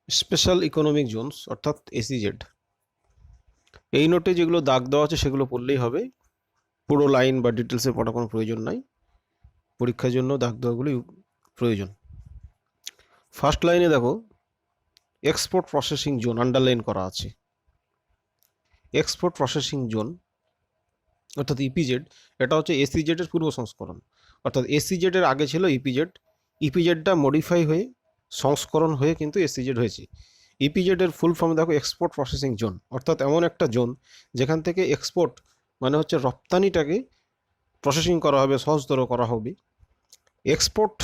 Special economic Jones অর্থাৎ SEZ, এই নোটে যেগুলো দাগ দেওয়া আছে সেগুলো পড়লেই হবে, পুরো লাইন বা ডিটেলসে পড়ার কোনো প্রয়োজন নাই, পরীক্ষার জন্য দাগ দেওয়াগুলোই প্রয়োজন। ফার্স্ট লাইনে দেখো এক্সপোর্ট প্রসেসিং জোন আন্ডারলাইন করা আছে। এক্সপোর্ট প্রসেসিং জোন অর্থাৎ ইপিজেড, এটা হচ্ছে এসইজেড এর পূর্ব সংস্করণ। অর্থাৎ এসইজেড এর আগে ছিল ইপিজেড, ইপিজেডটা মডিফাই হয়ে সংস্করণ হয়ে কিন্তু এসইজেড হয়েছে। ইপিজেড এর ফুল ফর্ম দেখো এক্সপোর্ট প্রসেসিং জোন, অর্থাৎ এমন একটা জোন যেখান থেকে এক্সপোর্ট মানে হচ্ছে রপ্তানিটাকে প্রসেসিং করা হবে, সহজতর করা হবে। এক্সপোর্ট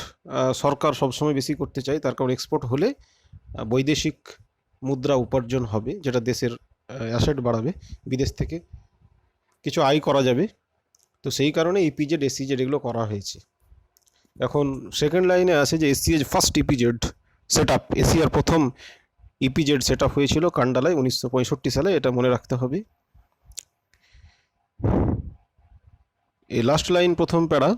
সরকার সবসময় বেশি করতে চায়, তার কারণ এক্সপোর্ট হলে বৈদেশিক মুদ্রা উপার্জন হবে, যেটা দেশের অ্যাসেট বাড়াবে, বিদেশ থেকে কিছু আয় করা যাবে। তো সেই কারণে ইপিজেড এসইজেড এগুলো করা হয়েছে। এখন সেকেন্ড লাইনে আছে যে এসিএর ফার্স্ট ইপিজেড সেট আপ, এশিয়ার প্রথম ইপিজেড সেট আপ হয়েছিল কান্ডালায় 1965 সালে, এটা মনে রাখতে হবে। এই লাস্ট লাইন প্রথম প্যারা,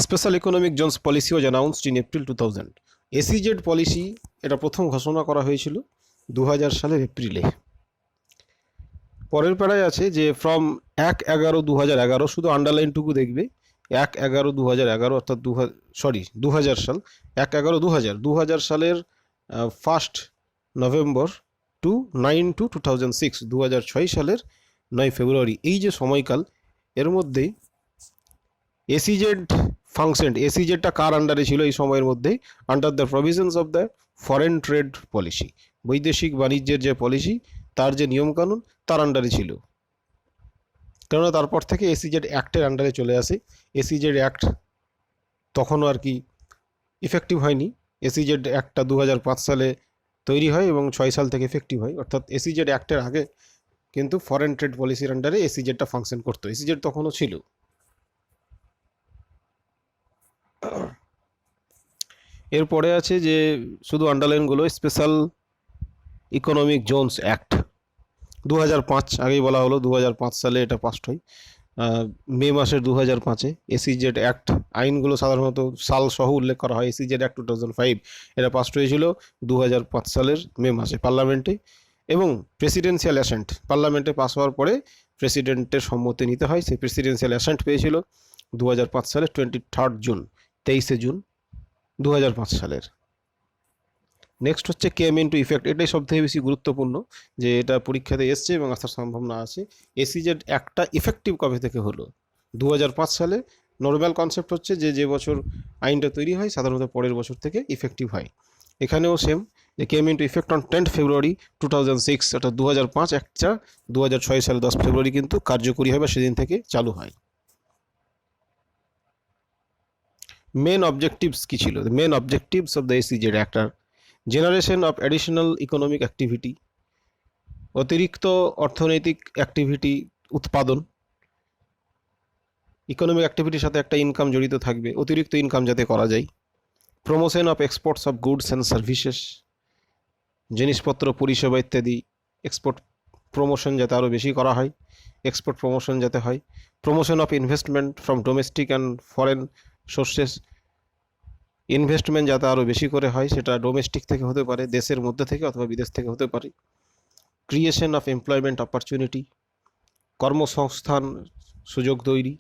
special economic Jones policy was announced in April 2000। SEZ policy এটা প্রথম ঘোষণা করা হয়েছিল 2000 সালের এপ্রিলে। পরের প্যারায় আছে যে ফ্রম 1/11/2011, শুধু আন্ডারলাইনটুকু দেখবে, 1/11/2011 অর্থাৎ 2000 সাল, 1/11/2000 সালের 1 নভেম্বর টু 9/2/2006, 2006 সালের 9 ফেব্রুয়ারি, এই যে সময়কাল, এর মধ্যে এসইজেড ফাংশন, এসইজেডটা কার আন্ডারে ছিল এই সময়ের মধ্যে? Under the provisions of the foreign trade policy, বৈদেশিক বাণিজ্যের যে পলিসি, তার যে নিয়মকানুন, তার আন্ডারে ছিল। কেননা তারপর থেকে এসইজেড অ্যাক্টের আন্ডারে চলে আসে। এসইজেড অ্যাক্ট তখনও আর কি ইফেক্টিভ হয়নি। এসইজেড অ্যাক্টটা 2005 সালে তৈরি হয় এবং 6 সাল থেকে এফেক্টিভ হয়। অর্থাৎ এসইজেড অ্যাক্টের আগে কিন্তু ফরেন ট্রেড পলিসির আন্ডারে এসইজেডটা ফাংশন করতো, এসইজেড তখনও ছিল। এরপরে আছে যে শুধু আন্ডারলাইনগুলো, স্পেশাল ইকোনমিক জোনস অ্যাক্ট 2005, আগেই বলা হলো 2005 সালে এটা পাস্ট হয়, মে মাসের 2005-এ। এসইজেড অ্যাক্ট আইনগুলো সাধারণত সাল সহ উল্লেখ করা হয়। এসইজেড অ্যাক্ট 2005 এটা পাস্ট হয়েছিল 2005 সালের মে মাসে পার্লামেন্টে, এবং প্রেসিডেন্সিয়াল অ্যাসেন্ট পার্লামেন্টে পাস হওয়ার পরে প্রেসিডেন্টের সম্মতি নিতে হয়। সেই প্রেসিডেন্সিয়াল অ্যাসেন্ট পেয়েছিল 2005 সালের 23 জুন 2005 সালের। নেক্সট হচ্ছে কেম ইনটু ইফেক্ট, এটাই সব থেকে বেশি গুরুত্বপূর্ণ, যে এটা পরীক্ষাতে এসছে এবং আসার সম্ভাবনা আছে। এসইজেড একটা ইফেক্টিভ কবে থেকে হলো? 2005 সালে। নর্মাল কনসেপ্ট হচ্ছে যে যে বছর আইনটা তৈরি হয় সাধারণত পরের বছর থেকে ইফেক্টিভ হয়। এখানেও সেম, যে কেম ইনটু ইফেক্ট অন 10 ফেব্রুয়ারি 2006, অর্থাৎ 2005 একটা 2006 সালে 10 ফেব্রুয়ারি কিন্তু কার্যকরী হয় বা সেদিন থেকে চালু হয়। মেন অবজেক্টিভস কি ছিল? Main objectives of the SEZ act আর generation of additional economic activity, অতিরিক্ত অর্থনৈতিক অ্যাক্টিভিটি উৎপাদন, ইকোনমিক অ্যাক্টিভিটির সাথে একটা ইনকাম জড়িত থাকবে, অতিরিক্ত ইনকাম যাতে করা যায়। Promotion of exports of goods and services, জিনিসপত্র পরিষেবা ইত্যাদি এক্সপোর্ট প্রমোশন যাতে আরও বেশি করা হয়, এক্সপোর্ট প্রমোশন যাতে হয়। Promotion of investment from domestic and foreign sources, investment যাতে আরও বেশি করে হয়, সেটা ডোমেস্টিক থেকে হতে পারে, দেশের মধ্যে থেকে অথবা বিদেশ থেকে হতে পারে। ক্রিয়েশন অফ এমপ্লয়মেন্ট অপরচুনিটি, কর্মসংস্থান সুযোগ তৈরি।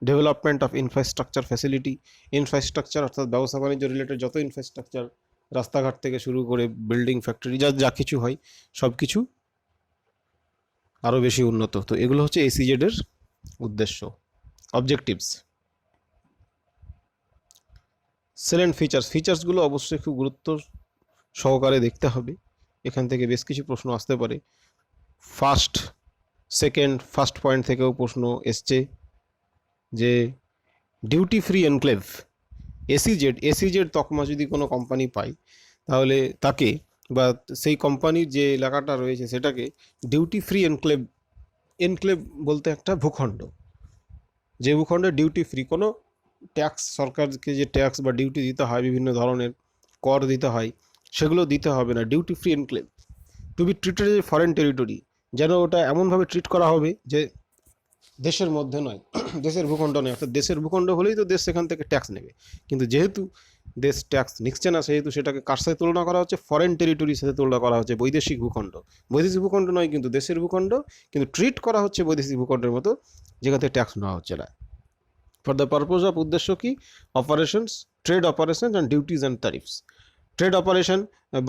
Development of infrastructure facility, infrastructure অর্থাৎ ব্যবসা বাণিজ্য রিলেটেড যত ইনফ্রাস্ট্রাকচার, রাস্তাঘাট থেকে শুরু করে বিল্ডিং, ফ্যাক্টরি, যা যা কিছু হয় সব কিছু আরও বেশি উন্নত। তো এগুলো হচ্ছে এসইজেড এর উদ্দেশ্য, অবজেক্টিভস। সেলেন্ট ফিচার্স, ফিচার্সগুলো অবশ্যই খুব গুরুত্ব সহকারে দেখতে হবে, এখান থেকে বেশ কিছু প্রশ্ন আসতে পারে। ফার্স্ট পয়েন্ট থেকেও প্রশ্ন এসছে যে ডিউটি ফ্রি এনক্লেভ, এসইজেড তকমা যদি কোনো কোম্পানি পায় তাহলে তাকে বা সেই কোম্পানির যে এলাকাটা রয়েছে সেটাকে ডিউটি ফ্রি এনক্লেভ, এনক্লেভ বলতে একটা ভূখণ্ড, যে ভূখণ্ডে ডিউটি ফ্রি, কোনো ট্যাক্স, সরকারকে যে ট্যাক্স বা ডিউটি দিতে হয়, বিভিন্ন ধরনের কর দিতে হয়, সেগুলো দিতে হবে না, duty free enclave. To be treated as a foreign territory, যেন ওটা এমনভাবে ট্রিট করা হবে যে দেশের মধ্যে নয়, দেশের ভূখণ্ড নয়, অর্থাৎ দেশের ভূখণ্ড হলেই তো দেশ সেখান থেকে ট্যাক্স নেবে, কিন্তু যেহেতু দেশ ট্যাক্স নিচ্ছে না, সেহেতু সেটাকে কার সাথে তুলনা করা হচ্ছে, ফরেন টেরিটরির সাথে তুলনা করা হচ্ছে, বৈদেশিক ভূখণ্ড। বৈদেশিক ভূখণ্ড নয় কিন্তু দেশের ভূখণ্ড, কিন্তু ট্রিট করা হচ্ছে বৈদেশিক ভূখণ্ডের মতো, যেখানে ট্যাক্স নেওয়া হচ্ছে না। ফর দ্য পারপোজ অফ উদ্দেশ্য কি, operations, trade operation and duties and tariffs. Trade operation,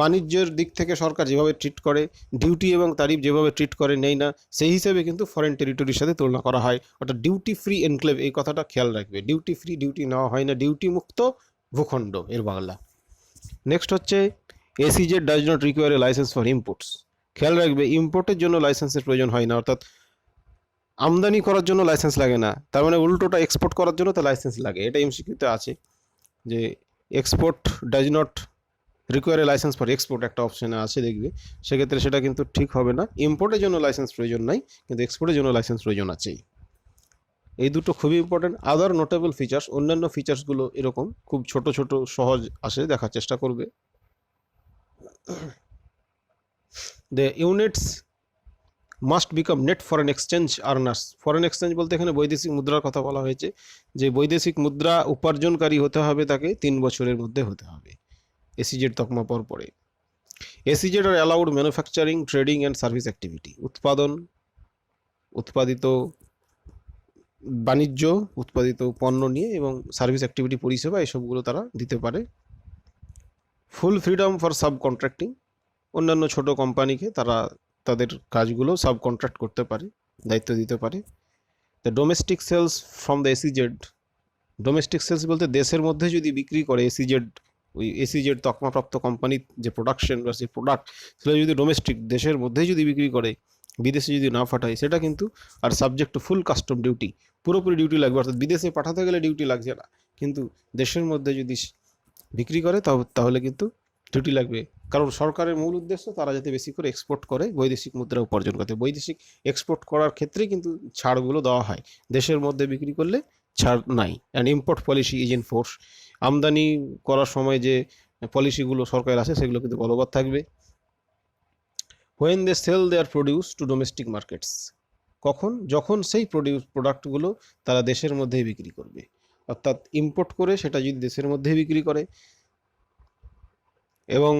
বাণিজ্যের দিক থেকে সরকার যেভাবে ট্রিট করে, ডিউটি এবং তারিফ যেভাবে ট্রিট করে নেই না, সেই হিসেবে কিন্তু ফরেন টেরিটরির সাথে তুলনা করা হয়। অর্থাৎ ডিউটি ফ্রি এনক্লেভ, এই কথাটা খেয়াল রাখবে, ডিউটি ফ্রি, ডিউটি নেওয়া হয় না, ডিউটি মুক্ত ভূখণ্ড এর বাংলা। নেক্সট হচ্ছে ACZ does not require a licence for imports. খেয়াল রাখবে, ইম্পোর্টের জন্য লাইসেন্সের প্রয়োজন হয় না, অর্থাৎ আমদানি করার জন্য লাইসেন্স লাগে না, তার মানে উল্টোটা এক্সপোর্ট করার জন্য তো লাইসেন্স লাগে। এটা এমসিকিউতে আছে যে export does not require a licence for export, একটা অপশানে আছে দেখবে, সেক্ষেত্রে সেটা কিন্তু ঠিক হবে না। ইম্পোর্টের জন্য লাইসেন্স প্রয়োজন নাই, কিন্তু এক্সপোর্টের জন্য লাইসেন্স প্রয়োজন আছেই। এই দুটো খুবই ইম্পর্টেন্ট। আদার নোটেবল ফিচার্স, অন্যান্য ফিচার্সগুলো এরকম খুব ছোট ছোট সহজ আসে, দেখার চেষ্টা করবে। The units must become net foreign exchange earners. Foreign exchange বলতে এখানে বৈদেশিক মুদ্রার কথা বলা হয়েছে, যে বৈদেশিক মুদ্রা উপার্জনকারী হতে হবে তাকে 3 বছরের মধ্যে হতে হবে এসিজেড তকমা পর পরে। ACZ R allowed manufacturing, trading and service activity. উৎপাদন, উৎপাদিত বাণিজ্য, উৎপাদিত পণ্য নিয়ে, এবং সার্ভিস অ্যাক্টিভিটি, পরিষেবা, এসবগুলো তারা দিতে পারে। Full freedom for sub contracting, অন্যান্য ছোট কোম্পানিকে তারা তাদের কাজগুলো সাব কন্ট্রাক্ট করতে পারে, দায়িত্ব দিতে পারে। The domestic sales from the SEZ, domestic sales বলতে দেশের মধ্যে যদি বিক্রি করে এসিজেড, ওই এসিজেড তকমাপ্রাপ্ত কোম্পানির যে প্রোডাকশন বা যে প্রোডাক্ট, সেটা যদি ডোমেস্টিক দেশের মধ্যেই যদি বিক্রি করে, বিদেশে যদি না পাঠায়, সেটা কিন্তু আর subject to full custom duty, পুরোপুরি ডিউটি লাগবে। অর্থাৎ বিদেশে পাঠাতে গেলে ডিউটি লাগছে না, কিন্তু দেশের মধ্যে যদি বিক্রি করে তাহলে কিন্তু ডিউটি লাগবে। কারণ সরকারের মূল উদ্দেশ্য তারা যাতে বেশি করে এক্সপোর্ট করে, বৈদেশিক মুদ্রা উপার্জন করতে। বৈদেশিক এক্সপোর্ট করার ক্ষেত্রে কিন্তু ছাড়গুলো দেওয়া হয়, দেশের মধ্যে বিক্রি করলে ছাড় নাই। And import policy is in force, আমদানি করার সময় যে পলিসিগুলো সরকারের আছে সেগুলো কিন্তু বলবৎ থাকবে। When they sell their produce to domestic markets, কখন, যখন সেই প্রোডাক্টগুলো তারা দেশের মধ্যেই বিক্রি করবে। অর্থাৎ ইম্পোর্ট করে সেটা যদি দেশের মধ্যেই বিক্রি করে, এবং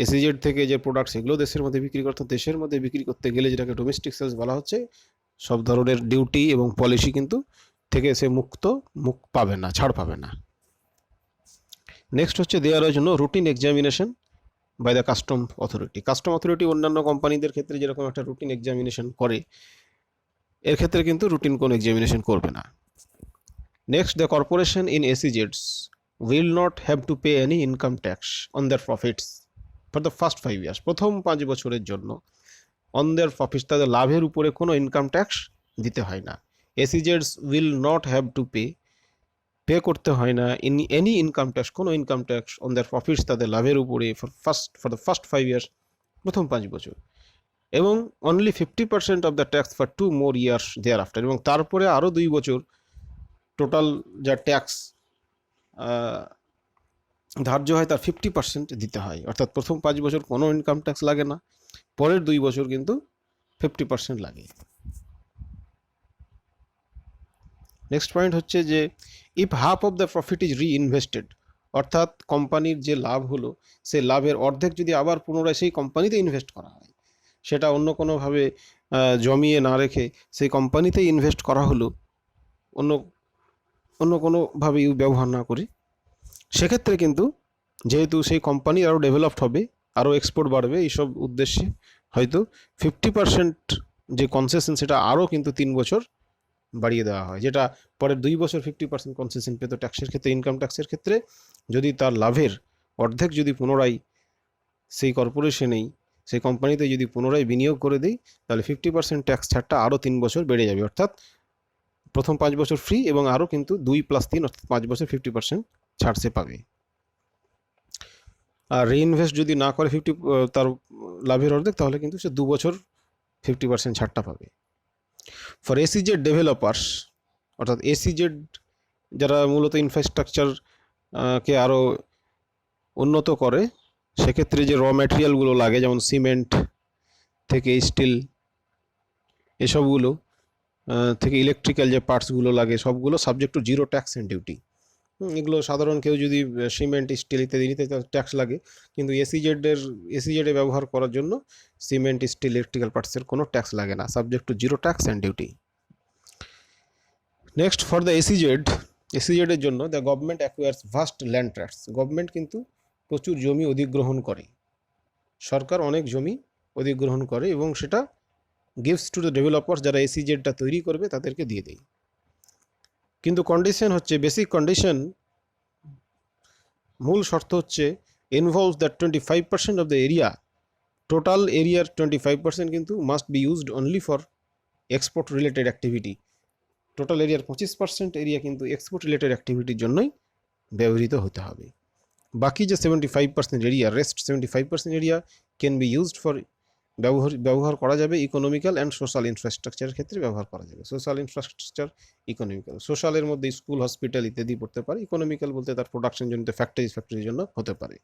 এসিজেড থেকে যে প্রোডাক্ট সেগুলো দেশের মধ্যে বিক্রি করতে, দেশের মধ্যে বিক্রি করতে গেলে যেটাকে ডোমেস্টিক সেলস বলা হচ্ছে, সব ধরনের ডিউটি এবং পলিসি কিন্তু থেকে সে মুখ পাবে না, ছাড় পাবে না। নেক্সট হচ্ছে দেয়ার জন্য routine examination by the custom authority. Custom authority অন্যান্য কোম্পানিদের ক্ষেত্রে যেরকম একটা রুটিন এক্সামিনেশন করে, এর ক্ষেত্রে কিন্তু রুটিন কোনো এক্সামিনেশন করবে না। নেক্সট, দ্য কর্পোরেশন ইন এসিজেডস will not have to pay any income tax on their profits for the first 5 years. প্রথম 5 বছরের জন্য অন দেয়ার প্রফিটস, তাদের লাভের উপরে কোনো ইনকাম ট্যাক্স দিতে হয় না। এসিজেডস will not have to pay করতে হয় না এনি ইনকাম ট্যাক্স, কোনো income tax on their profits, তাদের লাভের উপরে ফর দ্য ফার্স্ট 5 ইয়ার্স, প্রথম 5 বছর, এবং only 50% of the tax for 2 more years thereafter, এবং তারপরে আরও 2 বছর টোটাল যা ট্যাক্স ধার্য হয় তার 50% দিতে হয়। অর্থাৎ প্রথম 5 বছর কোনো ইনকাম ট্যাক্স লাগে না, পরের 2 বছর কিন্তু 50% লাগে। নেক্সট পয়েন্ট হচ্ছে যে if half of the profit is reinvested, অর্থাৎ কোম্পানির যে লাভ হলো, সে লাভের অর্ধেক যদি আবার পুনরায় সেই কোম্পানিতে ইনভেস্ট করা হয়, সেটা অন্য কোনোভাবে জমিয়ে না রেখে সেই কোম্পানিতেই ইনভেস্ট করা হলো, অন্য কোনোভাবে ব্যবহার না করে, সেক্ষেত্রে কিন্তু যেহেতু সেই কোম্পানি আরও ডেভেলপড হবে, আরও এক্সপোর্ট বাড়বে, এইসব উদ্দেশ্যে হয়তো 50% যে কনসেশন সেটা আরও কিন্তু 3 বছর বাড়িয়ে দেওয়া হয়, যেটা পরের 2 বছর 50% কনসেশন পেত ট্যাক্সের ক্ষেত্রে, ইনকাম ট্যাক্সের ক্ষেত্রে। যদি তার লাভের অর্ধেক যদি পুনরায় সেই কর্পোরেশনেই, সেই কোম্পানিতে যদি পুনরায় বিনিয়োগ করে দেয়, তাহলে 50% ট্যাক্স ছাড়টা আরও 3 বছর বেড়ে যাবে। অর্থাৎ প্রথম 5 বছর ফ্রি, এবং আরও কিন্তু 2 + 3 অর্থাৎ 5 বছর 50% ছাড় সে পাবে। আর রিইনভেস্ট যদি না করে তার লাভের অর্ধেক, তাহলে কিন্তু সে 2 বছর 50% ছাড়টা পাবে। ফর এসিজেড ডেভেলপার্স, অর্থাৎ এসিজেড যারা মূলত ইনফ্রাস্ট্রাকচার কে আরও উন্নত করে, সেক্ষেত্রে যে র ম্যাটেরিয়ালগুলো লাগে, যেমন সিমেন্ট থেকে স্টিল, এসবগুলো থেকে ইলেকট্রিক্যাল যে পার্টসগুলো লাগে, সবগুলো subject to 0 tax and duty. এগুলো সাধারণ কেউ যদি সিমেন্ট স্টিল ইত্যাদি নিতে ট্যাক্স লাগে, কিন্তু এসিজেডে ব্যবহার করার জন্য সিমেন্ট স্টিল ইলেকট্রিক্যাল পার্টসের কোনো ট্যাক্স লাগে না, subject to zero tax and duty. Next, for the এসিজেডের জন্য the government acquires vast land tracts. Government কিন্তু প্রচুর জমি অধিগ্রহণ করে, সরকার অনেক জমি অধিগ্রহণ করে এবং সেটা গিভস টু দ্য ডেভেলপার্স, যারা এসিজেডটা তৈরি করবে তাদেরকে দিয়ে দেয়। কিন্তু কন্ডিশন হচ্ছে, বেসিক কন্ডিশন, মূল শর্ত হচ্ছে involves that 25% of the area, total এরিয়ার 25% কিন্তু must be used only for export related activity. Total এরিয়ার 25% এরিয়া কিন্তু এক্সপোর্ট রিলেটেড অ্যাক্টিভিটির জন্যই ব্যবহৃত হতে হবে। বাকি যে 75% area, rest 75% area can be used for, ব্যবহার করা যাবে ইকোনমিক্যাল অ্যান্ড সোশ্যাল ইনফ্রাস্ট্রাকচারের ক্ষেত্রে ব্যবহার করা যাবে। Social infrastructure, economical. সোশ্যালের মধ্যে স্কুল, হসপিটাল ইত্যাদি পড়তে পারে। ইকোনমিক্যাল বলতে তার প্রোডাকশন জনিত ফ্যাক্টরির জন্য হতে পারে।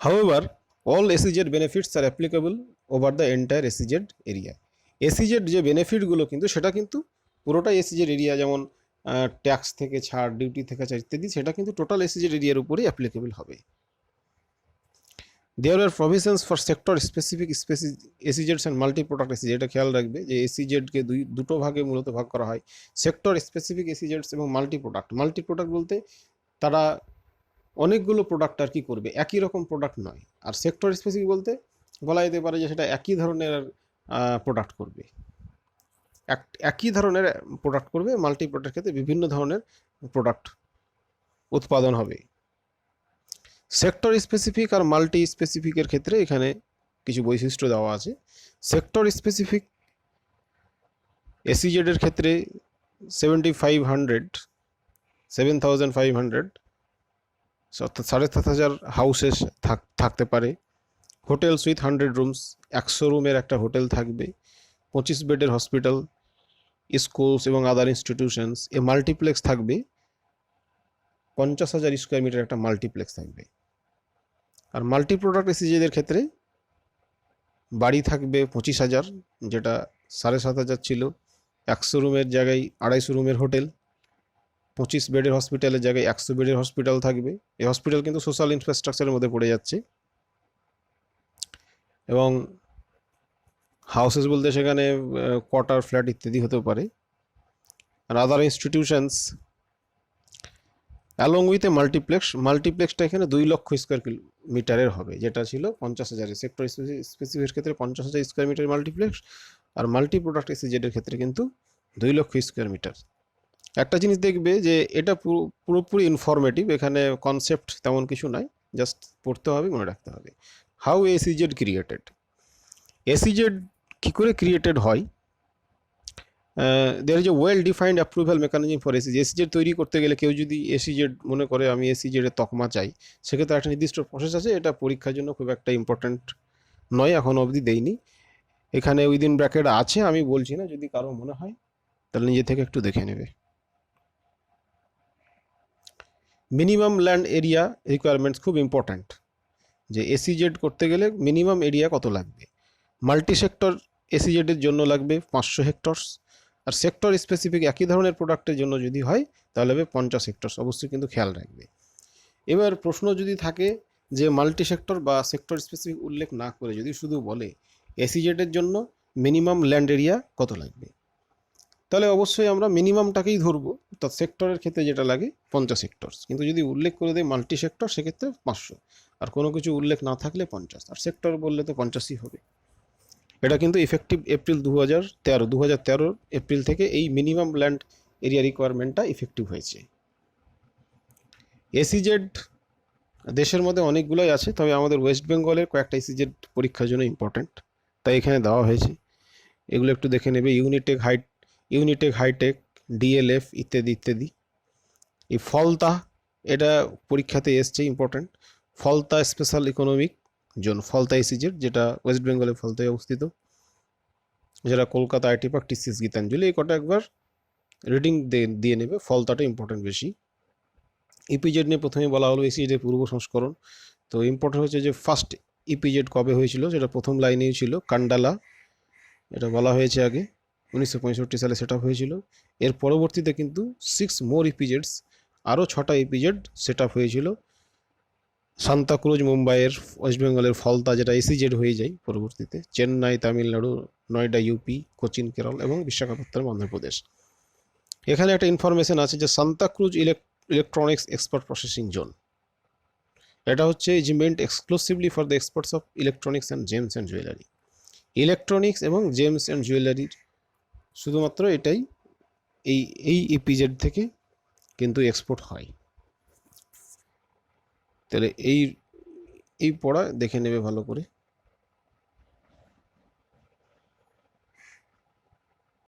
However, all SEZ benefits are applicable over the entire SEZ area. SEZ যে বেনিফিটগুলো কিন্তু সেটা কিন্তু পুরোটাই এসিজেড এরিয়া, যেমন ট্যাক্স থেকে ছাড়, ডিউটি থেকে ছাড় ইত্যাদি, সেটা কিন্তু টোটাল এসিজেড এরিয়ার উপরেই অ্যাপ্লিকেবল হবে। There are provisions for sector specific এসিজেডস অ্যান্ড মাল্টি প্রোডাক্ট এসিজেড। এটা খেয়াল রাখবে যে এসিজেডকে দুটো ভাগে মূলত ভাগ করা হয়, সেক্টর স্পেসিফিক এসিজেডস এবং মাল্টি প্রোডাক্ট। মাল্টি প্রোডাক্ট বলতে তারা অনেকগুলো প্রোডাক্ট আর কি করবে, একই রকম প্রোডাক্ট নয়। আর সেক্টর স্পেসিফিক বলতে বলা যেতে পারে যে সেটা একই ধরনের প্রোডাক্ট করবে, একই ধরনের প্রোডাক্ট করবে। মাল্টি প্রোডাক্ট ক্ষেত্রে বিভিন্ন ধরনের প্রোডাক্ট উৎপাদন হবে। সেক্টর স্পেসিফিক আর মাল্টি স্পেসিফিকের ক্ষেত্রে এখানে কিছু বৈশিষ্ট্য দেওয়া আছে। সেক্টর স্পেসিফিক এসিজেডের ক্ষেত্রে 7,500 অর্থাৎ 7,500 হাউসেস থাকতে পারে। হোটেলস উইথ 100 রুমস, 100 রুমের একটা হোটেল থাকবে। 25 বেডের হসপিটাল, স্কুলস এবং আদার ইনস্টিটিউশনস। এ মাল্টিপ্লেক্স থাকবে, 50,000 স্কোয়ার মিটার একটা মাল্টিপ্লেক্স থাকবে। আর মাল্টি প্রোডাক্ট এসিজেদের ক্ষেত্রে বাড়ি থাকবে 25,000, যেটা 7,500 ছিল। 100 রুমের জায়গায় 250 রুমের হোটেল। 25 বেডের হসপিটালের জায়গায় 100 বেডের হসপিটাল থাকবে। এই হসপিটাল কিন্তু সোশ্যাল ইনফ্রাস্ট্রাকচারের মধ্যে পড়ে যাচ্ছে। এবং হাউসেস বলতে সেখানে কোয়ার্টার, ফ্ল্যাট ইত্যাদি হতে পারে। আর আদার ইনস্টিটিউশনস অ্যালং উইথ এ মাল্টিপ্লেক্সটা এখানে 2 লক্ষ স্কোয়ার মিটারের হবে, যেটা ছিল 50,000। সেক্টর স্পেসিফিকের ক্ষেত্রে 50,000 স্কোয়ার মিটার মাল্টিপ্লেক্স, আর মাল্টি প্রোডাক্ট এসিজেডের ক্ষেত্রে কিন্তু 2 লক্ষ স্কোয়ার মিটার। একটা জিনিস দেখবে যে এটা পুরোপুরি ইনফরমেটিভ, এখানে কনসেপ্ট তেমন কিছু নাই, জাস্ট পড়তে হবে, মনে রাখতে হবে। How SEZ created. এসিজেড কী করে ক্রিয়েটেড হয়? There is a well defined approval mechanism for SEZ. SEZ তৈরি করতে গেলে কেউ যদি এসিজেড মনে করে আমি এসিজেডের তকমা চাই, সেক্ষেত্রে একটা নির্দিষ্ট প্রসেস আছে। এটা পরীক্ষার জন্য খুব একটা ইম্পর্ট্যান্ট নয়, এখনও অবধি দেয়নি। এখানে উইদিন ব্র্যাকেট আছে, আমি বলছি না, যদি কারো মনে হয় তাহলে নিজে থেকে একটু দেখে নেবে। মিনিমাম ল্যান্ড এরিয়া রিকোয়ারমেন্টস খুব ইম্পর্ট্যান্ট, যে এসিজেড করতে গেলে মিনিমাম এরিয়া কত লাগবে। মাল্টি সেক্টর এসিজেডের জন্য লাগবে 500 হেক্টরস, আর সেক্টর স্পেসিফিক একই ধরনের প্রোডাক্টের জন্য যদি হয় তাহলে হবে 50 হেক্টরস। অবশ্যই কিন্তু খেয়াল রাখবে। এবার প্রশ্ন যদি থাকে যে মাল্টি সেক্টর বা সেক্টর স্পেসিফিক উল্লেখ না করে যদি শুধু বলে এসিজেডের জন্য মিনিমাম ল্যান্ড এরিয়া কত লাগবে, তাহলে অবশ্যই আমরা মিনিমামটাকেই ধরবো, অর্থাৎ সেক্টরের ক্ষেত্রে যেটা লাগে 50 হেক্টরস। কিন্তু যদি উল্লেখ করে দেয় মাল্টি সেক্টর, সেক্ষেত্রে 500, আর কোনো কিছু উল্লেখ না থাকলে 50, আর সেক্টর বললে তো 50ই হবে। এটা কিন্তু ইফেক্টিভ এপ্রিল 2013 এপ্রিল থেকে এই মিনিমাম ল্যান্ড এরিয়া রিকোয়ারমেন্টটা ইফেক্টিভ হয়েছে। এসিজেড দেশের মধ্যে অনেকগুলোই আছে, তবে আমাদের ওয়েস্ট বেঙ্গলের কয়েকটা এসিজেড পরীক্ষার জন্য ইম্পর্ট্যান্ট, তাই এখানে দেওয়া হয়েছে। এগুলো একটু দেখে নেবে। ইউনিটেক, হাইটেক, ডিএলএফ ইত্যাদি ইত্যাদি। এই ফলতা, এটা পরীক্ষাতে এসছে, important. Falta special economic zone, Falta ACZ, যেটা ওয়েস্ট বেঙ্গলে ফলতায় অবস্থিত, যেটা Kolkata IT park, TCS, Gitanjali, এই কটা একবার রিডিং দিয়ে নেবে। ফলতাটা ইম্পর্ট্যান্ট বেশি। ইপিজেড নিয়ে প্রথমে বলা হলো এসিজেডের পূর্ব সংস্করণ। তো ইম্পর্টেন্ট হচ্ছে যে ফার্স্ট ইপিজেড কবে হয়েছিল, সেটা প্রথম লাইনেই ছিল, কান্ডালা, এটা বলা হয়েছে আগে। 1965 সালে সেট আপ হয়েছিল। এর পরবর্তীতে কিন্তু 6 মোর ইপিজেডস, আরও 6টা ইপিজেড সেট আপ হয়েছিল সান্তাক্রুজ মুম্বাইয়ের, ওয়েস্ট বেঙ্গলের ফলতা যেটা এসিজেড হয়ে যায় পরবর্তীতে, চেন্নাই তামিলনাড়ু, নয়ডা ইউপি, কোচিন কেরল এবং বিশাখাপত্তনম অন্ধ্রপ্রদেশ। এখানে একটা ইনফরমেশন আছে যে Santa Cruz electronics expert processing zone, এটা হচ্ছে is meant exclusively for the experts of electronics and James and jewellery. Electronics এবং জেমস অ্যান্ড জুয়েলারির শুধুমাত্র এটাই এই ইপিজেড থেকে কিন্তু এক্সপোর্ট হয়। তাহলে এই পড়া দেখে নেবে ভালো করে।